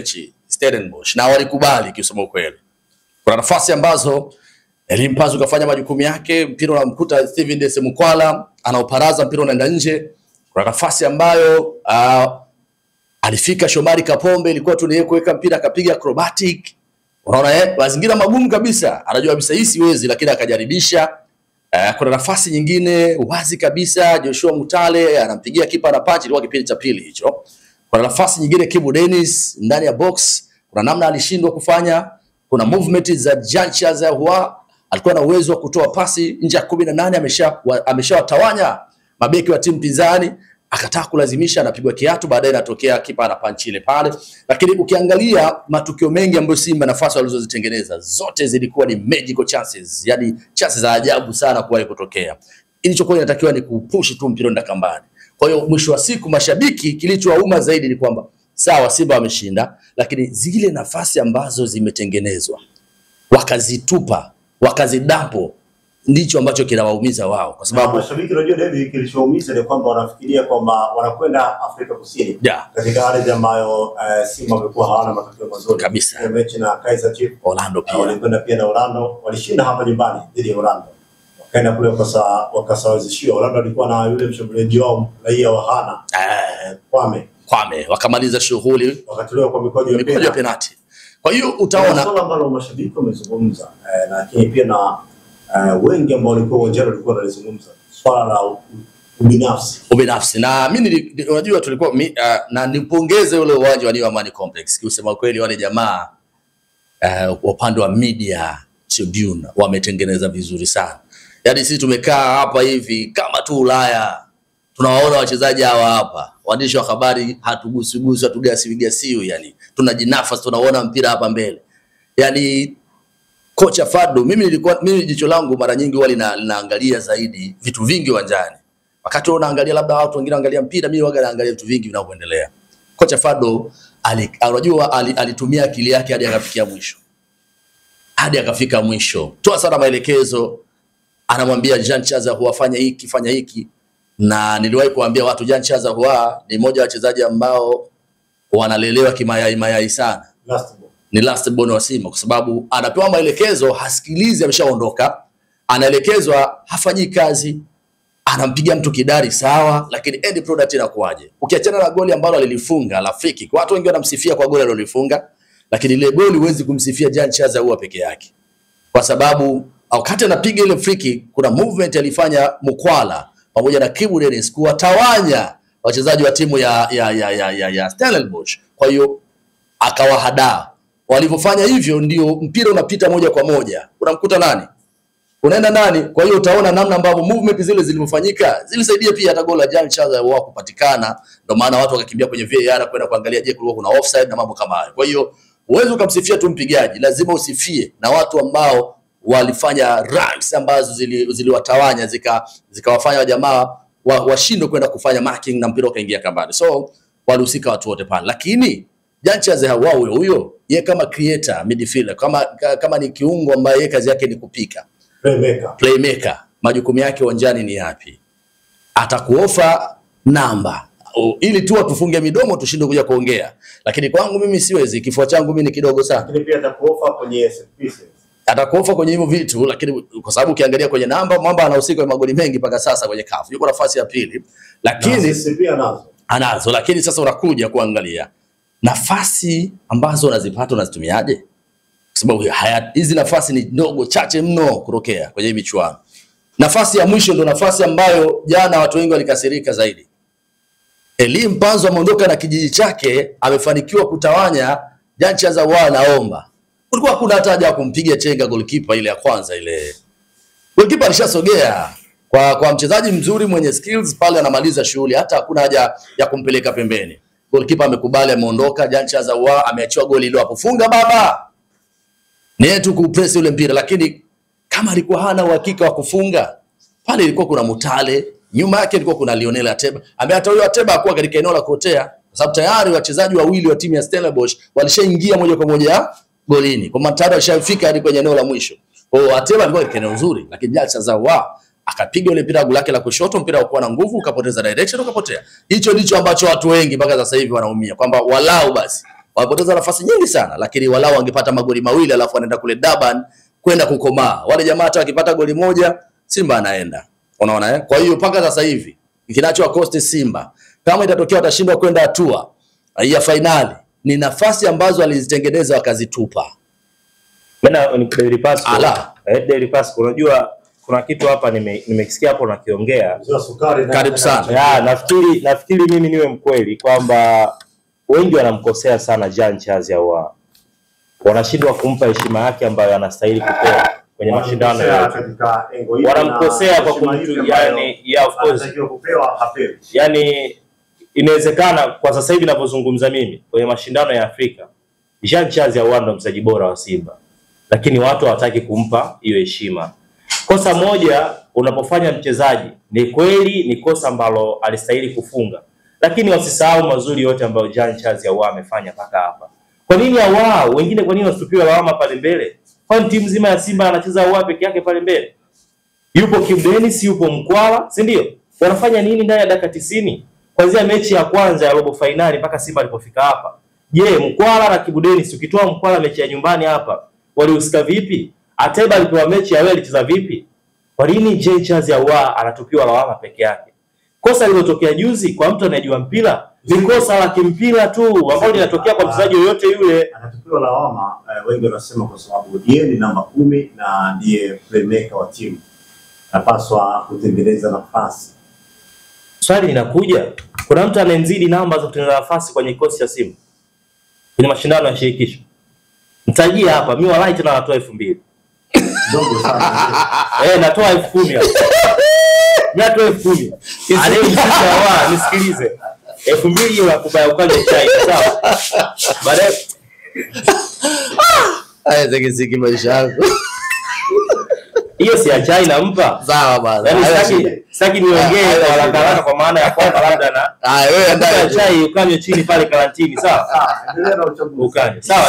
mechi Stellenbosch na walikubali kusema kweli. Kuna nafasi ambazo Elie Mpanzu kafanya majukumu yake, mpira unamkuta Steven Dese Mukwala anaoparaza mpira unaenda nje. Kuna nafasi ambayo alifika Shomari Kapombe, ilikuwa tu ni kuweka mpira akapiga acrobatic. Unaona mazingira magumu kabisa. Anajua kabisa hii siwezi, lakini akajaribisha. Kuna nafasi nyingine wazi kabisa Joshua Mutale anampigia kipa na punch, ilikuwa kipindi cha pili hicho. Kuna nafasi nyingine Kibu Dennis ndani ya box, kuna namna alishindwa kufanya. Kuna movement za Jean-Charles Ahoua, alikuwa na uwezo wa kutoa pasi nje ya 18, ameshawatawanya mabeki wa timu pinzani, akataka kulazimisha, anapigwa kiatu, baadaye inatokea kipa na punch ile pale. Lakini ukiangalia matukio mengi ambayo Simba nafasi walizozitengeneza zote zilikuwa ni magical chances, yani chances za ajabu sana kuwahi kutokea. Ilichokuwa inatakiwa ni kupush tu mpira ndani kambani. Kwa hiyo mwisho wa siku mashabiki kilichowauma zaidi ni kwamba sawa Simba wameshinda, lakini zile nafasi ambazo zimetengenezwa wakazitupa, wakazidampo, ndicho ambacho kinawaumiza wao, kwa sababu mashabiki unajua David kilichoumiza ni kwamba wanafikiria kwamba wanakwenda Afrika Kusini katika ardhi ambayo Simba wamekuwa hawana matokeo mazuri kabisa. Mechi na Kaizer Chiefs Orlando pia walikwenda pia na Orlando, walishinda hapa nyumbani dhidi ya Orlando, wakaenda kule wakasawazishiwa. Orlando alikuwa na yule mshambuliaji wao raia wa Ghana Kwame, wakamaliza shughuli, wakatolewa kwa mikojo ya penalty. Kwa hiyo utaona swala ambalo mashabiki wamezungumza lakini pia na wengi ambao walikuwa uwanjani walikuwa wanazungumza swala la ubinafsi. Na mimi unajua tulikuwa na nipongeze ule uwanja wa New Amani Complex. Kusema kweli wale jamaa upande wa media Tribune wametengeneza vizuri sana. Yaani sisi tumekaa hapa hivi kama tu Ulaya, tunawaona wachezaji hawa hapa, waandishi wa habari hatugusi hatugasi, yani tunajinafasi, tunaona mpira hapa mbele. Yani kocha Fadlu, mimi jicho langu mara nyingi huwa linaangalia zaidi vitu vingi uwanjani. Wakati unaangalia labda watu wengine wanaangalia mpira, mimi huwa naangalia vitu vingi vinavyoendelea. Kocha Fadlu unajua alitumia akili yake hadi akafikia mwisho. Hadi akafika mwisho. Toa sana maelekezo, anamwambia Jean-Charles Ahoua fanya hiki, fanya hiki. Na niliwahi kuambia watu Jean-Charles Ahoua ni mmoja wa wachezaji ambao wanalelewa kimayai sana. Ni last born wa Simba, kwa sababu anapewa maelekezo hasikilizi, ameshaondoka. Anaelekezwa hafanyi kazi, anampigia mtu kidari sawa, lakini end product inakuaje? Ukiachana na goli ambalo alilifunga la free kick, watu wengi wanamsifia kwa goli alilolifunga, lakini ile goli huwezi kumsifia Jean-Charles Ahoua peke yake, kwa sababu wakati anapiga ile free kick kuna movement alifanya Mukwala pamoja na Kibu Dennis kuwatawanya wachezaji wa timu ya Stellenbosch. Kwa hiyo akawahadaa. Walivyofanya hivyo ndio mpira unapita moja kwa moja. Unamkuta nani? Unaenda nani? Kwa hiyo utaona namna ambavyo movement zile zilivyofanyika zilisaidia pia hata goli la Jean-Charles Ahoua kupatikana. Ndio maana watu wakakimbia kwenye VAR kwenda kuangalia je kulikuwa kuna offside na mambo kama hayo. Kwa hiyo uwezo ukamsifia tu mpigaji, lazima usifie na watu ambao walifanya runs ambazo ziliwatawanya zikawafanya jamaa washindwe kwenda kufanya marking na mpira ukaingia kambani. So walihusika watu wote pale. Lakini Jean-Charles Ahoua huyo yeye kama creator midfielder, kama ni kiungo ambaye yeye kazi yake ni kupika, playmaker, majukumu yake uwanjani ni yapi? Atakuofa namba ili tu tufunge midomo tushinde kuja kuongea. Lakini kwangu mimi siwezi, kifua changu mimi ni kidogo sana. Lakini pia atakuofa kwenye set pieces, atakuofa kwenye hivyo vitu, lakini kwa sababu ukiangalia kwenye namba anahusika na magoli mengi mpaka sasa kwenye CAF. Yuko nafasi ya pili, lakini sisi pia anazo. Lakini sasa unakuja kuangalia nafasi ambazo unazipata unazitumiaje? Kwa sababu hizi nafasi ni ndogo chache mno kutokea kwenye michuano. Nafasi ya mwisho ndio nafasi ambayo jana watu wengi walikasirika zaidi. Elie Mpanzu ameondoka na kijiji chake, amefanikiwa kutawanya Jean-Charles Ahoua. Naomba kulikuwa hakuna hata haja ya kumpiga chenga goalkeeper ile ya kwanza ile. Goalkeeper alishasogea kwa mchezaji mzuri mwenye skills pale, anamaliza shughuli, hata hakuna haja ya kumpeleka pembeni. Goalkeeper amekubali, ameondoka. Jean-Charles Ahoua ameachiwa goli ile hakufunga baba. Ni yetu kupress ule mpira, lakini kama alikuwa hana uhakika wa kufunga, pale ilikuwa kuna Mutale, nyuma yake ilikuwa kuna Lionel Ateba. Hata huyo Ateba hakuwa katika eneo la kuotea, kwa sababu tayari wachezaji wawili wa timu ya Stellenbosch walishaingia moja kwa moja golini. Kwa maana tayari washafika hadi kwenye eneo la mwisho. Kwa hiyo Ateba alikuwa katika eneo nzuri, lakini Jean-Charles Ahoua akapiga ile mpira lake la kushoto, mpira ulikuwa na nguvu, ukapoteza direction, ukapotea. Hicho ndicho ambacho watu wengi mpaka sasa hivi wanaumia, kwamba walau basi wamepoteza nafasi nyingi sana, lakini walau wangepata magoli mawili alafu wanaenda kule Durban kwenda kukomaa. Wale jamaa hata wakipata goli moja Simba anaenda. Unaona Kwa hiyo mpaka sasa hivi kinachowakosti Simba kama itatokea watashindwa kwenda hatua ya finali, ni nafasi ambazo alizitengeneza wakazitupa. Mimi Daily Pass unajua kuna kitu hapa nimekisikia hapo nakiongea. Karibu sana. Nafikiri mimi niwe mkweli kwamba wengi wanamkosea sana Jean Charles Ahoua. Wanashindwa kumpa heshima yake ambayo anastahili kupewa kwenye mashindano yote. Wanamkosea kwa kumtu of course kupewa hapewi. Yani inawezekana kwa sasa hivi ninapozungumza mimi kwenye mashindano ya Afrika Jean Charles Ahoua ndo mchezaji bora wa Simba, lakini watu hawataki kumpa hiyo heshima. Kosa moja unapofanya mchezaji ni kweli ni kosa ambalo alistahili kufunga, lakini wasisahau mazuri yote ambayo Jean Charles Ahoua amefanya mpaka hapa. Kwa nini Ahoua wengine, kwa nini wasipiwe lawama pale mbele? Kwa timu nzima ya Simba anacheza Ahoua peke yake pale mbele? Yupo Kim Dennis, yupo Mkwala, si ndio? Wanafanya nini ndani ya dakika 90? Kuanzia mechi ya kwanza ya robo finali mpaka Simba alipofika hapa. Je, Mkwala na Kim Dennis ukitoa Mkwala mechi ya nyumbani hapa walihusika vipi? Ateba alipewa mechi ya wewe alicheza vipi? Kwa nini Jean Charles Ahoua anatupiwa lawama peke yake? Kosa lililotokea juzi kwa mtu anayejua mpira ni kosa la kimpira tu ambalo linatokea kwa mchezaji yoyote yule. Anatupiwa lawama wengi wanasema kwa sababu yeye ni namba 10 na ndiye playmaker wa timu. Anapaswa kutengeneza nafasi. Swali linakuja, kuna mtu anayemzidi namba za kutengeneza nafasi kwenye kikosi cha Simba kwenye mashindano ya shirikisho? Mtajia hapa, mimi wallahi tena natoa 2000. Ndogo sana. Natoa 10,000 hapa. Mimi natoa 10,000. Anayemzidi Ahoua nisikilize. 2000 hiyo nakubaya ukale chai, sawa? Baadaye zikiziki maisha yako. Hiyo si ya chai nampa. Sawa bana. Yaani sitaki niongee kwa haraka kwa maana ya kwamba labda na wewe ndio chai ukanywe chini pale karantini, sawa? Endelea na uchambuzi. Ukanywe. Sawa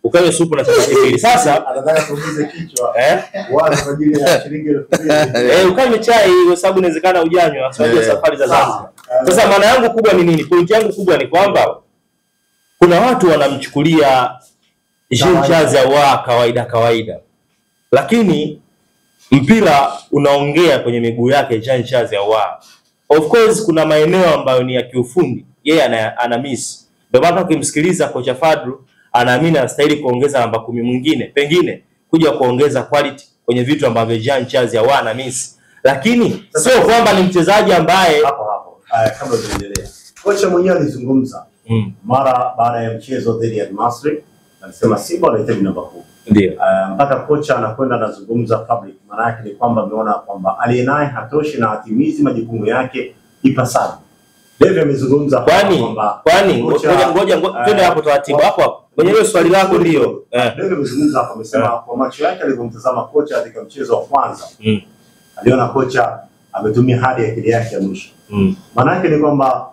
ukanywe supu na chapati mbili. Sasa anataka kuuliza kichwa. Wala kwa ajili ya shilingi 2000. Ukanywe chai kwa sababu inawezekana ujanywa sababu safari za Zanzibar. Sasa maana yangu kubwa ni nini? Pointi yangu kubwa ni kwamba kuna watu wanamchukulia Jean Charles Ahoua kawaida. Lakini mpira unaongea kwenye miguu yake Jean Charles Ahoua. Of course kuna maeneo ambayo ni ya kiufundi yeye ana miss. Ndio maana ukimsikiliza kocha Fadlu anaamini anastahili kuongeza namba 10 mwingine, pengine kuja kuongeza quality kwenye vitu ambavyo Jean Charles Ahoua ana miss. Lakini sio kwamba ni mchezaji ambaye hapo kama tunaendelea. Kocha mwenyewe alizungumza mara baada ya mchezo dhidi ya Al-Masry, alisema Simba wanahitaji namba 10. Ndio. Mpaka kocha anakwenda anazungumza public, maana yake ni kwamba ameona kwamba alienaye hatoshi na hatimizi majukumu yake ipasavyo. David amezungumza kwani ngoja twende hapo taratibu hapo. Kwenye hiyo swali lako ndio. David amezungumza hapo, amesema kwa macho yake alipomtazama kocha katika mchezo wa kwanza. Aliona kocha ametumia hadi akili yake ya mwisho. Maana yake ni kwamba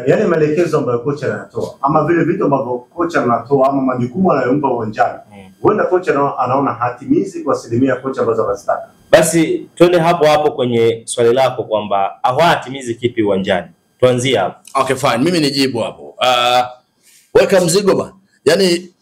yale maelekezo ambayo kocha anatoa ama vile vitu ambavyo kocha anatoa ama majukumu anayompa uwanjani, huenda kocha anaona hatimizi kwa asilimia kocha ambazo anastaka. Basi twende hapo kwenye swali lako kwamba Ahoua hatimizi kipi uwanjani. Tuanzie hapo. Okay fine, mimi nijibu hapo. Weka mzigo bana. Yaani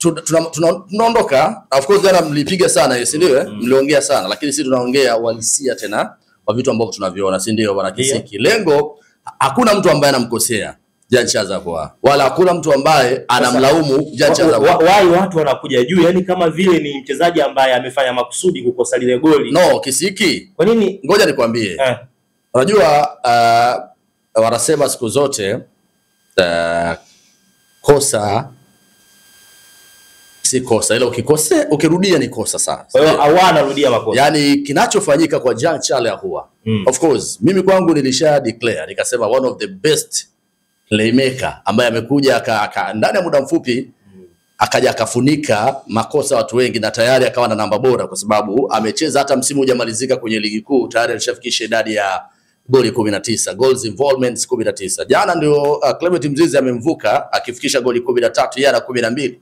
tunaondoka. Of course jana mlipiga sana, si ndio? Mliongea sana, lakini sisi tunaongea uhalisia tena kwa vitu ambavyo tunaviona, si ndio bwana Kisiki? Lengo, hakuna mtu ambaye anamkosea Jean Charles Ahoua, wala hakuna mtu ambaye anamlaumu Jean Charles Ahoua. Wai watu wanakuja juu, yani kama vile ni mchezaji ambaye amefanya makusudi kukosa lile goli. No, Kisiki. Kwa nini? Ngoja nikwambie. Unajua wanasema siku zote kosa si kosa, ila ukirudia ni kosa sana. Kwa hiyo Ahoua anarudia makosa. Yaani kinachofanyika kwa Jean Charles Ahoua, of course mimi kwangu nilisha declare nikasema one of the best playmaker ambaye amekuja ndani ya muda mfupi akaja akafunika makosa watu wengi na tayari akawa na namba bora, kwa sababu amecheza hata msimu hujamalizika kwenye ligi kuu tayari alishafikisha idadi ya goli 19, goals involvements 19. Jana ndio Clement Mzize amemvuka akifikisha goli 13, yeye ana 12.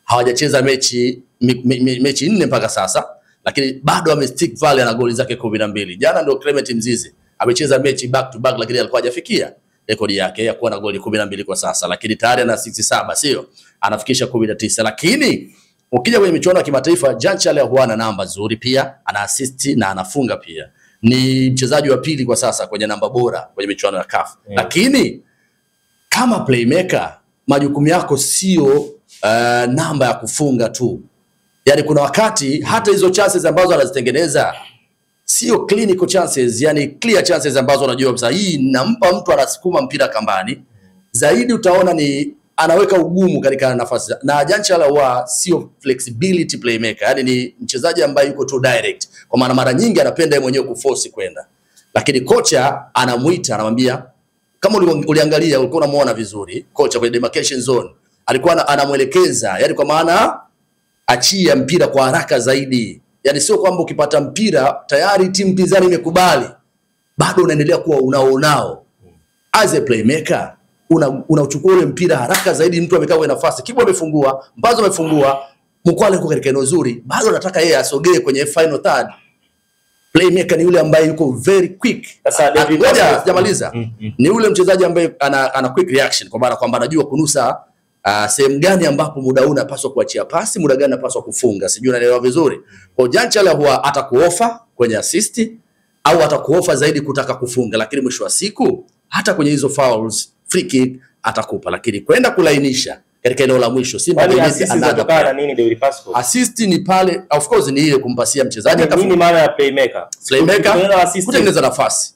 Hawajacheza mechi 4 mpaka sasa, lakini bado amestick pale na goli zake 12. Jana ndio Clement Mzize amecheza mechi back to back, lakini alikuwa hajafikia rekodi yake ya kuwa na goli 12 kwa sasa, lakini tayari ana 67, sio? anafikisha 19. Lakini ukija kwenye michuano ya kimataifa, Jean Charles Ahoua ana namba nzuri pia, ana assist na anafunga pia. Ni mchezaji wa pili kwa sasa kwenye namba bora kwenye michuano ya CAF. Lakini kama playmaker, majukumu yako sio namba ya kufunga tu. Yani kuna wakati hata hizo chances ambazo anazitengeneza sio clinical chances, yani clear chances ambazo unajua kabisa hii nampa mtu anasukuma mpira kambani. Zaidi utaona ni anaweka ugumu katika nafasi. Na Jean Charles Ahoua sio flexibility playmaker, yani ni mchezaji ambaye yuko tu direct. Kwa maana mara nyingi anapenda yeye mwenyewe kuforce kwenda. Lakini kocha anamuita, anamwambia, kama uliangalia ulikuwa unamuona vizuri, kocha kwenye demarcation zone alikuwa anamuelekeza, yani kwa maana achia mpira kwa haraka zaidi. Yani sio kwamba ukipata mpira tayari timu pinzani imekubali, bado unaendelea kuwa unaonao. As a playmaker unachukua ule mpira haraka zaidi, mtu amekaa kwenye nafasi, Kibu amefungua, Mbazo amefungua, Mkwala yuko katika eneo zuri, bado nataka yeye asogee kwenye final third. Playmaker ni yule ambaye yuko very quick. Sasa David sijamaliza. Ni yule mchezaji ambaye ana quick reaction, kwa maana kwamba anajua kunusa sehemu gani ambapo muda huu unapaswa kuachia pasi, muda gani unapaswa kufunga. Sijui unaelewa vizuri. Kwa Jean Charles Ahoua atakuofa kwenye assist au atakuofa zaidi kutaka kufunga, lakini mwisho wa siku hata kwenye hizo fouls, free kick atakupa, lakini kwenda kulainisha katika eneo la mwisho Simba anatokana nini David Pascal? Assist ni pale, of course, ni ile kumpasia mchezaji. Nini maana ya playmaker? Playmaker kutengeneza nafasi.